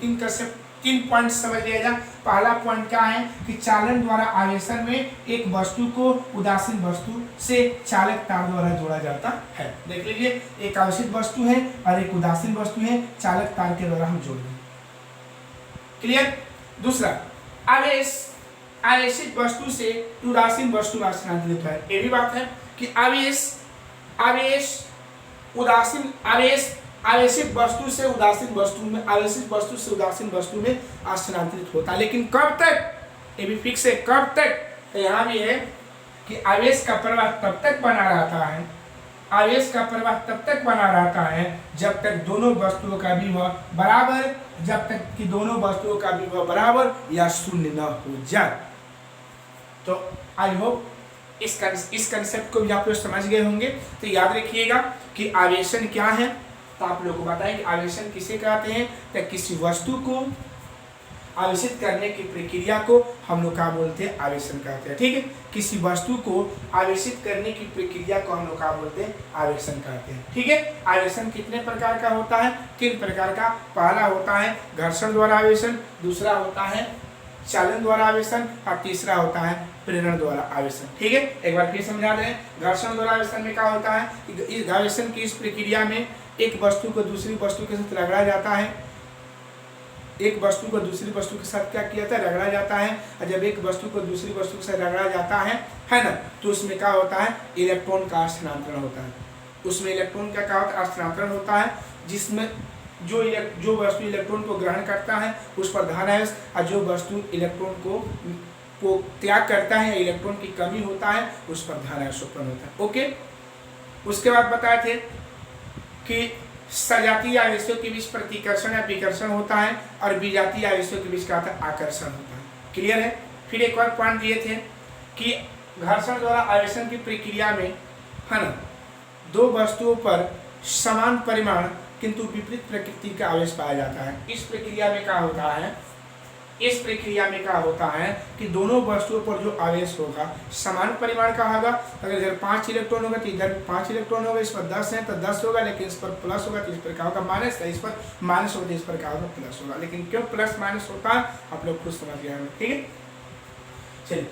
3 पॉइंट समझ लिया जाए। पहला पॉइंट क्या है कि चालन द्वारा आवेशन में एक वस्तु को उदासीन वस्तु से चालक तार द्वारा जोड़ा जाता है। देख लीजिए, एक आवेशित वस्तु है और एक उदासीन वस्तु है, चालक तार के द्वारा हम जोड़ देंगे। क्लियर। दूसरा, आवेश आवेशित वस्तु से उदासीन वस्तु में स्थानांतरित होता है। ये भी बात है कि आवेशित वस्तु से उदासीन वस्तु में स्थानांतरित होता है। लेकिन कब तक, ये भी फिक्स है, कब तक, तो यहाँ भी है कि आवेश का प्रवाह तब तक बना रहता है, आवेश का प्रवाह तब तक बना रहता है जब तक दोनों वस्तुओं का विभव बराबर, जब तक कि दोनों वस्तुओं का विभव बराबर या शून्य न हो जाए। तो आई होप इस कंसेप्ट को भी आप लोग समझ गए होंगे। तो याद रखिएगा कि आवेशन क्या है, तो आप लोगों को बताएं कि आवेशन किसे कहते हैं। तो किसी वस्तु को आवेशित करने की प्रक्रिया को हम लोग क्या बोलते हैं, आवेशन कहते हैं। ठीक है, किसी वस्तु को आवेशित करने की प्रक्रिया को हम लोग क्या बोलते हैं, आवेशन कहते हैं। ठीक है, आवेशन कितने प्रकार का होता है, 3 प्रकार का। पहला होता है घर्षण द्वारा आवेशन, दूसरा होता है चालन द्वारा आवेशन और तीसरा होता है प्रेरण द्वारा आवेशन। ठीक है, एक बार फिर समझा दें। घर्षण द्वारा आवेशन में क्या होता है, इस आवेशन की इस प्रक्रिया में एक वस्तु को दूसरी वस्तु के साथ रगड़ा जाता है, एक वस्तु को दूसरी वस्तु के साथ क्या किया जाता है, रगड़ा जाता है। और जब एक वस्तु को दूसरी वस्तु के साथ रगड़ा जाता है ना, तो उसमें क्या होता है, इलेक्ट्रॉन का स्थानांतरण होता है। उसमें इलेक्ट्रॉन का क्या होता है, स्थानांतरण होता है, जिसमें जो वस्तु इलेक्ट्रॉन को ग्रहण करता है उस पर धन आवेश, और जो वस्तु इलेक्ट्रॉन को त्याग करता है, इलेक्ट्रॉन की कमी होता है, उस पर धन आवेश उत्पन्न होता है। ओके, उसके बाद बताए थे कि सजातीय आवेशों के बीच प्रतिकर्षण या विकर्षण होता है और विजातीय आवेशों के बीच क्या होता है, आकर्षण होता है। क्लियर है। फिर एक और पॉइंट दिए थे कि घर्षण द्वारा आवेशन की प्रक्रिया में है ना, 2 वस्तुओं पर समान परिमाण किंतु विपरीत प्रकृति का आवेश पाया जाता है। इस प्रक्रिया में क्या होता है, इस प्रक्रिया में क्या होता है कि दोनों वस्तुओं पर जो आवेश होगा समान परिमाण का होगा। अगर इधर 5 इलेक्ट्रॉन होगा तो इधर 5 इलेक्ट्रॉन होगा, इस पर 10 है तो 10 होगा, लेकिन इस पर प्लस होगा तो इस पर क्या होगा, माइनस है, इस पर माइनस होगा तो इस पर क्या होगा, प्लस होगा। लेकिन क्यों प्लस माइनस होता है आप लोग खुद समझ गए होंगे। ठीक है, चलिए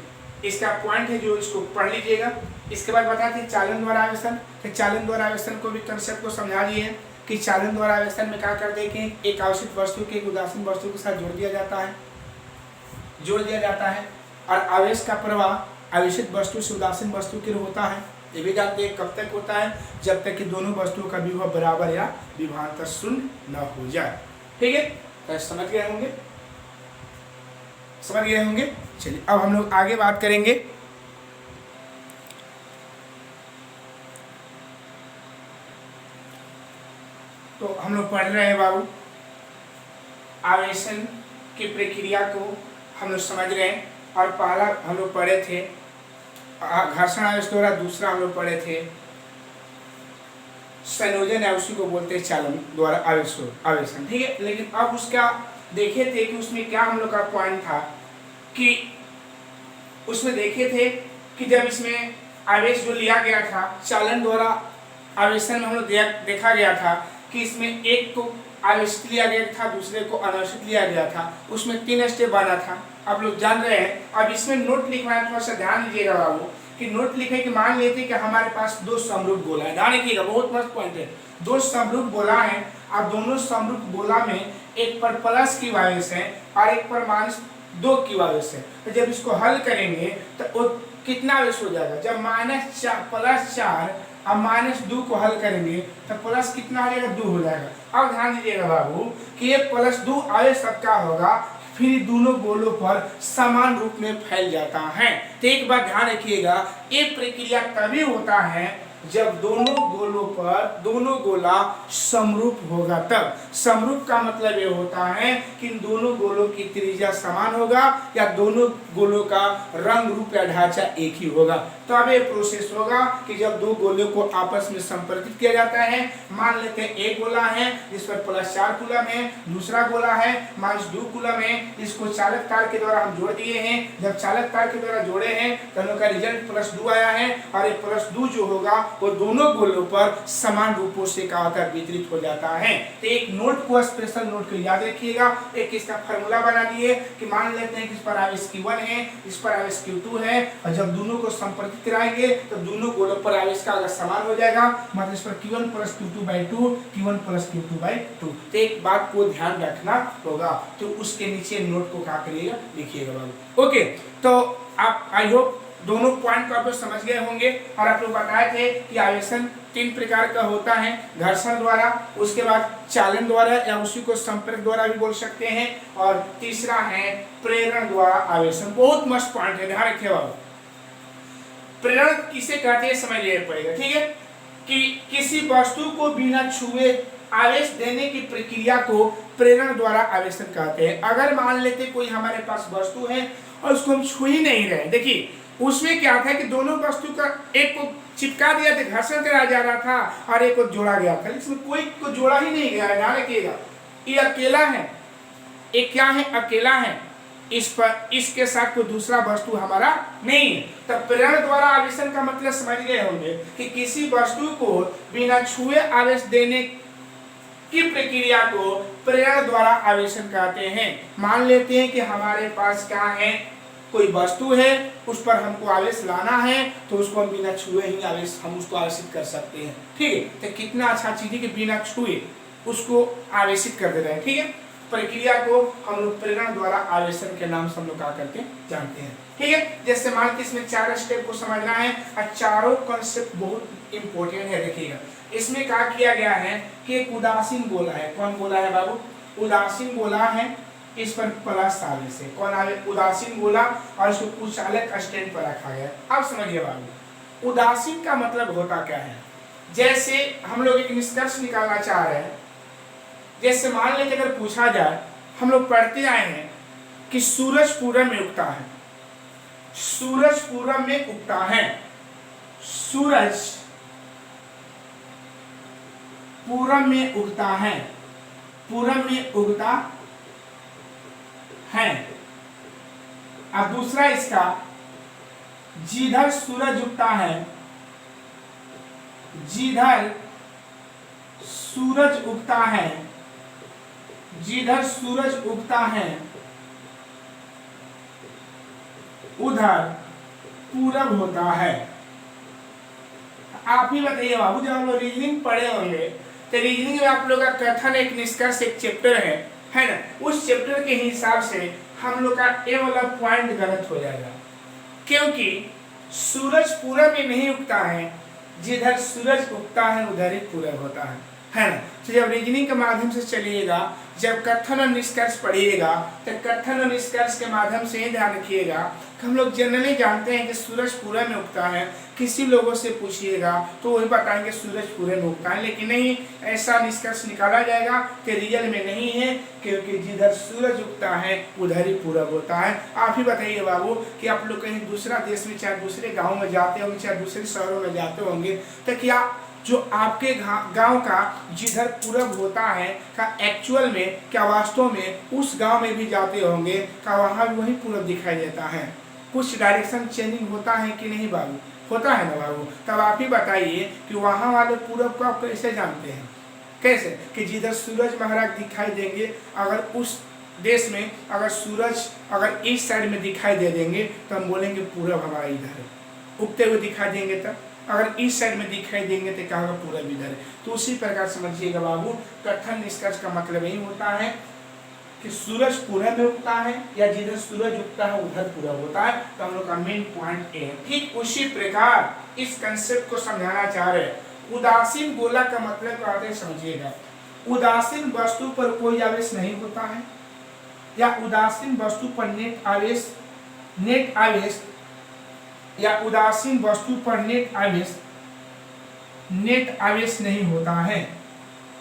इसका पॉइंट है जो इसको पढ़ लीजिएगा। इसके बाद बताते हैं चालन द्वारा आवेशन। चालन द्वारा आवेशन को भी कंसेप्ट को समझा दिए कि चालन द्वारा आवेशन में क्या करते हैं कि एक आवेशित वस्तु के एक उदासीन वस्तु के साथ जोड़ दिया जाता है और आवेश का प्रवाह आवेशित वस्तु से उदासीन वस्तु की ओर होता है। ये भी जानते हैं कब तक होता है, जब तक कि दोनों वस्तुओं का विभव बराबर या विभवांतर शून्य न हो जाए। ठीक है, तो समझ गए होंगे। चलिए अब हम लोग आगे बात करेंगे। तो हम लोग पढ़ रहे हैं बाबू, आवेशन की प्रक्रिया को हम लोग समझ रहे हैं। और पहला हम लोग पढ़े थे घर्षण आवेश द्वारा, दूसरा हम लोग पढ़े थे संयोजन या उसी को बोलते हैं चालन द्वारा आवेशन। ठीक है, लेकिन अब उसका देखे थे कि उसमें क्या हम लोग का पॉइंट था कि उसमें देखे थे कि जब इसमें आवेश जो लिया गया था चालन द्वारा आवेशन में हम लोग देखा गया था कि इसमें एक को आवेशित लिया गया था, दूसरे को अनावेशित लिया गया था। उसमें 3 स्टेप बना था, आप लोग जान रहे हैं। अब इसमें नोट लिखना है, थोड़ा सा ध्यान दीजिएगा बाबू कि नोट लिखे कि मान लेते कि हमारे पास 2 समरूप गोला है। ध्यान रखिएगा, बहुत मस्त पॉइंट है। 2 समरूप गोला है और दोनों समरूप गोला में एक पर प्लस की आवेश है और एक पर -2 की आवेश है। तो जब इसको हल करेंगे तो कितना आवेश हो जाएगा, जब +4 अब -2 को हल करेंगे तो प्लस कितना आ जाएगा, 2 हो जाएगा। अब ध्यान दीजिएगा बाबू कि ये +2 आवेश सबका होगा, फिर दोनों गोलों पर समान रूप में फैल जाता है। तो एक बात ध्यान रखिएगा, ये प्रक्रिया तभी होता है जब दोनों गोलों पर दोनों गोला समरूप होगा। तब समरूप का मतलब ये होता है कि दोनों गोलों की त्रिज्या समान होगा या दोनों गोलों का रंग रूप या ढांचा एक ही होगा। तब ये प्रोसेस होगा कि जब 2 गोलों को आपस में संपर्कित किया जाता है। मान लेते हैं एक गोला है जिस पर +4 कूलम है, दूसरा गोला है -2 कूलम है। इसको चालक तार के द्वारा हम जोड़ दिए हैं। जब चालक तार के द्वारा जोड़े हैं तो हम लोग का रिजल्ट +2 आया है और ये +2 जो होगा वो दोनों गोलों पर समान रूपों से क्या होता है, वितरित हो जाता है। तो एक नोट को स्पेशल नोट को याद रखिएगा। एक इसका फार्मूला बना दिए कि मान लेते हैं कि इस पर आवेश Q1 है, इस पर आवेश Q2 है, और जब दोनों को संपर्कित कराएंगे तो दोनों गोलों पर आवेश का अगर समान हो जाएगा, मतलब इस पर Q1 plus Q2/2, Q1 plus Q2/2। तो एक बात को ध्यान रखना होगा, तो उसके नीचे नोट को क्या करिएगा, लिखिएगा बाबू। ओके, तो आप आई होप दोनों पॉइंट को आप लोग समझ गए होंगे। और आप लोग बताए थे कि आवेशन 3 प्रकार का होता है, घर्षण द्वारा, उसके बाद चालन द्वारा या उसी को संपर्क द्वारा भी बोल सकते हैं, और तीसरा है प्रेरण द्वारा आवेशन। बहुत मस्त पॉइंट है, ध्यान रखिए बाबू। प्रेरण किसे कहते हैं समझ लिया पड़ेगा, ठीक है, कि किसी वस्तु को बिना छुए आवेश देने की प्रक्रिया को प्रेरण द्वारा आवेशन कहते हैं। अगर मान लेते कोई हमारे पास वस्तु है और उसको हम छू ही नहीं रहे, देखिए उसमें क्या था कि दोनों वस्तु का एक को चिपका दिया था, घर्षण करा जा रहा था, और एक को जोड़ा गया था, इसमें कोई को जोड़ा ही नहीं गया। ध्यान रखिएगा, ये अकेला है, एक क्या है, अकेला है, इस पर इसके साथ कोई दूसरा वस्तु हमारा नहीं है। तब प्रेरण द्वारा आवेशन का मतलब समझ गए होंगे कि किसी वस्तु को बिना छुए आवेश देने की प्रक्रिया को प्रेरण द्वारा आवेशन कहते हैं। मान लेते हैं कि हमारे पास क्या है, कोई वस्तु है, उस पर हमको आवेश लाना है, तो उसको हम बिना छुए ही आवेश हम उसको आवेशित कर सकते हैं, ठीक है। तो कितना अच्छा चीज है कि बिना छुए उसको आवेशित कर दे रहे हैं, ठीक है। प्रक्रिया को हम लोग प्रेरण द्वारा आवेशन के नाम से हम लोग क्या करते हैं, जानते हैं, ठीक है। जैसे मान के इसमें 4 स्टेप को समझना है, और चारों कॉन्सेप्ट बहुत इंपॉर्टेंट है। देखिएगा इसमें क्या किया गया है कि एक उदासीन गोला है, कौन गोला है बाबू, उदासीन गोला है, इस पर प्लस आवेश है, कौन आवे, उदासीन गोला, और इसको कुचालक स्टैंड पर रखा गया। अब समझिए बाबू, उदासीन का मतलब होता क्या है। जैसे हम लोग एक निष्कर्ष निकालना चाह रहे हैं, जैसे मान लेते अगर पूछा जाए, हम लोग पढ़ते आए हैं कि सूरज पूरब में उगता है, सूरज पूरब में उगता है, सूरज पूरब में उगता है, पूरब में उगता है। अब दूसरा इसका, जिधर सूरज उगता है, जिधर सूरज उगता है, जिधर सूरज उगता है उधर पूरब होता है। आप ही बताइए बाबू, जब हम लोग रीजनिंग पढ़े होंगे तो रीजनिंग में आप लोग का कथन, एक निष्कर्ष, एक चैप्टर है ना, उस चैप्टर के हिसाब से हम लोग का ए वाला पॉइंट गलत हो जाएगा, क्योंकि सूरज पूरब में नहीं उगता है, जिधर सूरज उगता है उधर ही पूरब होता है ना। तो जब रीजनिंग के माध्यम से चलिएगा, जब कथन और निष्कर्ष पढ़िएगा, तो कथन और निष्कर्ष के माध्यम से ध्यान रखिएगा कि हम लोग जनरली जानते हैं कि सूरज पूरब में उगता है। किसी लोगों से पूछिएगा तो वही बताएंगे सूरज पूरब में उगता है, लेकिन नहीं, ऐसा निष्कर्ष निकाला जाएगा कि रियल में नहीं है, क्योंकि जिधर सूरज उगता है उधर ही पूरब होता है। आप ही बताइए बाबू कि आप लोग कहीं दूसरा देश में, चाहे दूसरे गाँव में जाते होंगे, चाहे दूसरे शहरों में जाते होंगे, तो क्या जो आपके गांव का जिधर पूरब होता है का एक्चुअल में, क्या वास्तव में उस गांव में भी जाते होंगे, क्या वहाँ भी वही पूरब दिखाई देता है? कुछ डायरेक्शन चेंजिंग होता है कि नहीं बाबू? होता है ना बाबू। तब आप ही बताइए कि वहाँ वाले पूरब को आप कैसे जानते हैं? कैसे कि जिधर सूरज महाराज दिखाई देंगे, अगर उस देश में अगर सूरज अगर इस साइड में दिखाई दे देंगे तो हम बोलेंगे पूरब हमारा इधर है, उगते हुए दिखाई देंगे। तब अगर इस साइड में दिखाई देंगे तो क्या होगा, पूरब इधर है। तो उसी प्रकार समझिएगा बाबू, कथन निष्कर्ष का मतलब यही होता है कि सूरज पूरब में उगता है या जिधर सूरज उगता है उधर पूरब होता है। तो हम लोग का मेन पॉइंट ए है। ठीक उसी प्रकार इस कंसेप्ट को समझाना चाह रहे हैं। उदासीन गोला का मतलब क्या होता है समझिएगा। उदासीन वस्तु पर कोई आवेश नहीं होता है, या उदासीन वस्तु पर नेट आवेश या उदासीन वस्तु पर नेट आवेश नहीं होता है।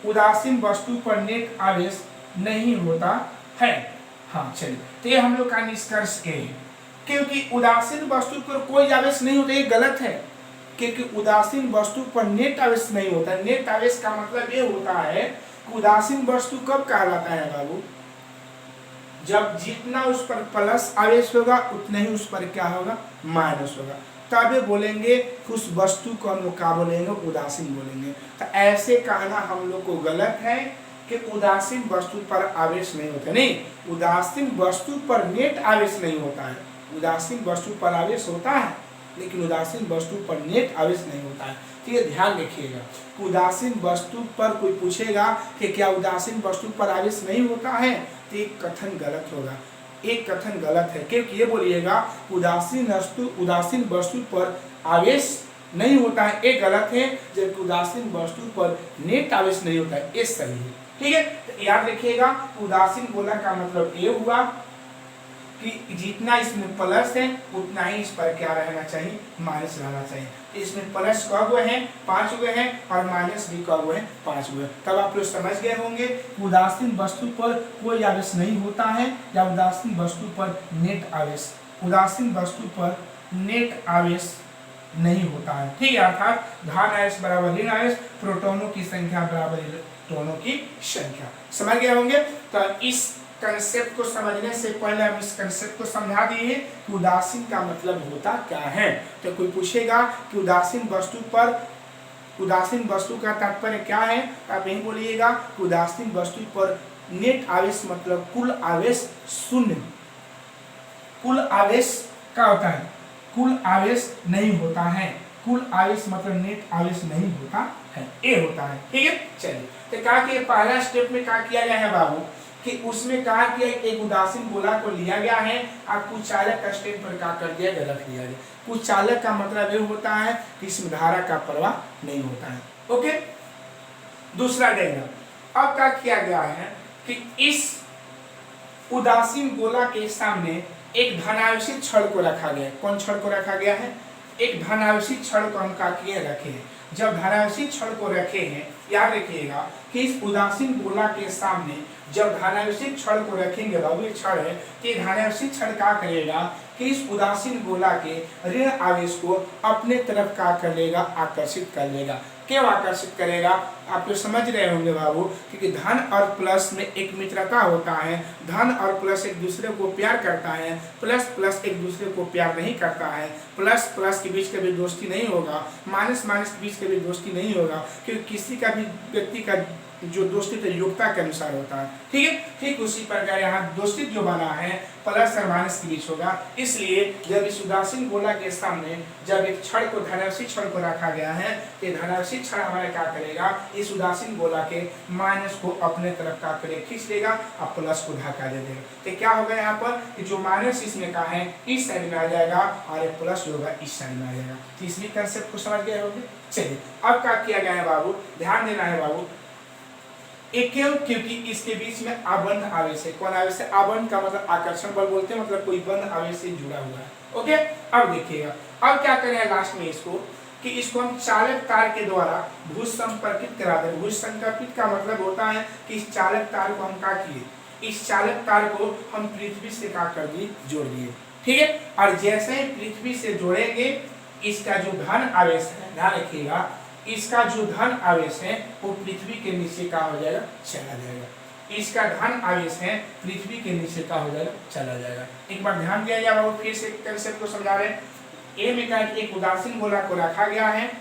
उदासीन वस्तु पर नेट आवेश नहीं होता है। हाँ चलिए, तो ये हम लोग का निष्कर्ष है, क्योंकि उदासीन वस्तु पर कोई आवेश नहीं होता, ये गलत है। क्योंकि उदासीन वस्तु पर नेट आवेश नहीं होता। नेट आवेश का मतलब ये होता है कि उदासीन वस्तु कब कहलाता है बाबू? जब जितना उस पर प्लस आवेश होगा उतना ही उस पर क्या होगा, माइनस होगा। तब ये बोलेंगे कि उस वस्तु को हम लोग क्या बोलेंगे, उदासीन बोलेंगे। तो ऐसे कहना हम लोग को गलत है कि उदासीन वस्तु पर आवेश नहीं होता, नहीं, उदासीन वस्तु पर नेट आवेश नहीं होता है। उदासीन वस्तु पर आवेश होता है लेकिन उदासीन वस्तु पर नेट आवेश नहीं होता है। तो ये ध्यान रखिएगा, उदासीन वस्तु पर कोई पूछेगा कि क्या उदासीन वस्तु पर आवेश नहीं होता है, तो एक कथन गलत होगा, एक कथन गलत है। क्योंकि ये बोलिएगा उदासीन वस्तु पर आवेश नहीं होता है, एक गलत है, जबकि उदासीन वस्तु पर नेट आवेश नहीं होता है, ये सही है। ठीक है, तो याद रखिएगा उदासीन गोला का मतलब ये हुआ कि जितना इसमें प्लस है उतना ही इस पर क्या रहना चाहिए, माइनस रहना चाहिए। तो इसमें प्लस कब हुए हैं, 5 हुए हैं, और माइनस भी कब हुए हैं, 5 हुए। तब आप लोग समझ गए होंगे उदासीन वस्तु पर कोई आवेश नहीं होता है, या उदासीन वस्तु पर नेट आवेश, उदासीन वस्तु पर नेट आवेश नहीं होता है। ठीक है, अर्थात धन आवेश बराबर ऋण आवेश, प्रोटॉनों की संख्या बराबर इलेक्ट्रॉनों की संख्या। समझ गए होंगे। तो इस कंसेप्ट को समझने से पहले हम इस कंसेप्ट को समझा दिए कि उदासीन का मतलब होता क्या है। तो कोई पूछेगा कि उदासीन वस्तु का तात्पर्य क्या है, तो आप यही बोलिएगा कि उदासीन वस्तु पर नेट आवेश मतलब कुल आवेश शून्य, कुल आवेश क्या होता है, कुल आवेश नहीं होता है, कुल आवेश मतलब नेट आवेश नहीं होता है, ये होता है। ठीक है, चलिए तो कहा कि पहला स्टेप में क्या किया गया है बाबू, कि उसमें कहा कि एक उदासीन गोला को लिया गया है और कुचालक का स्टेप पर क्या कर दिया गया, रख दिया गया। कुचालक का मतलब ये होता है कि इसमें धारा का प्रवाह नहीं होता है। ओके, दूसरा डायग्राम अब क्या किया गया है कि इस उदासीन गोला के सामने एक धनावेशी छड़ को रखा गया है। कौन छड़ को रखा गया है, एक धनावेशी छड़ को हम क्या किए, रखे हैं। जब धनावेशी छड़ को रखे हैं, याद रखिएगा कि इस उदासीन गोला के सामने जब धनावेशी छड़ को रखेंगे, बाबू छड़ है कि धनावेशी छड़ क्या करेगा कि इस उदासीन गोला के ऋण आवेश को अपने तरफ क्या कर लेगा, आकर्षित कर लेगा। क्यों आकर्षित करेगा, आप लोग समझ रहे होंगे बाबू, क्योंकि धन और प्लस में एक मित्रता होता है, धन और प्लस एक दूसरे को प्यार करता है, प्लस प्लस एक दूसरे को प्यार नहीं करता है, प्लस प्लस के बीच कभी दोस्ती नहीं होगा, माइनस माइनस के बीच कभी दोस्ती नहीं होगा, क्योंकि किसी का भी व्यक्ति का जो दोस्ती तो योग्यता के अनुसार होता है। ठीक है, ठीक उसी प्रकार यहाँ दोस्ती जो बना है प्लस और माइनस के बीच होगा। इसलिए जब इस उदासीन गोला के सामने जब एक छड़ को धनावेशी छड़ को रखा गया है, तो धनावेशी छड़ हमारा क्या करेगा, इस उदासीन गोला के माइनस को अपने तरफ क्या करेगा, खींच लेगा और प्लस को धक्का दे देगा। तो क्या होगा यहाँ पर कि जो माइनस इसमें का है इस साइड में आ जाएगा और एक प्लस होगा इस साइड में आ जाएगा। तीसरी कंसेप्ट को समझ गए होंगे। चलिए अब क्या किया गया है बाबू, ध्यान देना है बाबू, एक क्योंकि इसके बीच में आबंध आवेश है। कौन आवेश है, आबंध का मतलब आकर्षण बल बोलते हैं, मतलब कोई बंध आवेश से जुड़ा हुआ है। ओके, अब देखिएगा अब क्या करें लास्ट में इसको कि इसको हम चालक तार के द्वारा भूज संपर्कित करा दें। भूज संपर्कित का मतलब होता है कि इस चालक तार को हम क्या किए, इस चालक तार को हम पृथ्वी से क्या कर दिए, जोड़ दिए। ठीक है, और जैसे ही पृथ्वी से जोड़ेंगे इसका जो धन आवेश है, ध्यान रखिएगा, इसका जो धन आवेश है वो पृथ्वी के नीचे का हो जाएगा, चला जाएगा। इसका धन आवेश है पृथ्वी के नीचे का हो जाएगा, चला जाएगा। एक बार ध्यान दिया जाए, फिर से कंसेप्ट को समझा रहे हैं। ए में कहा कि एक उदासीन गोला को रखा गया है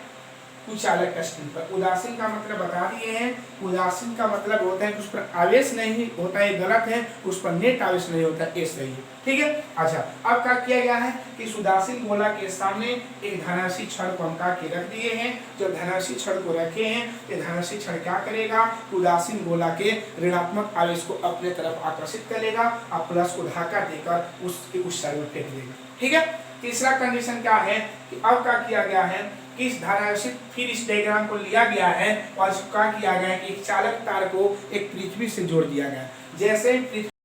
कुचालक स्थिति पर। उदासीन का मतलब बता दिए हैं, उदासीन का मतलब होता है कि उस पर आवेश नहीं होता है, गलत है, उस पर नेट आवेश नहीं होता, ये सही है। ठीक है, अच्छा अब क्या किया गया है कि इस उदासीन गोला के सामने एक धनावेशी छड़ को हम के रख दिए हैं। जब धनावेशी छड़ को रखे हैं तो धनावेशी छड़ क्या करेगा, उदासीन गोला के ऋणात्मक आवेश को अपने तरफ आकर्षित करेगा और प्लस को धक्का देकर उसके उस साइड में फेंक देगा। ठीक है, तीसरा कंडीशन क्या है कि अब क्या किया गया है कि इस धनावेशी फिर इस डायग्राम को लिया गया है और क्या किया गया है कि एक चालक तार को एक पृथ्वी से जोड़ दिया गया। जैसे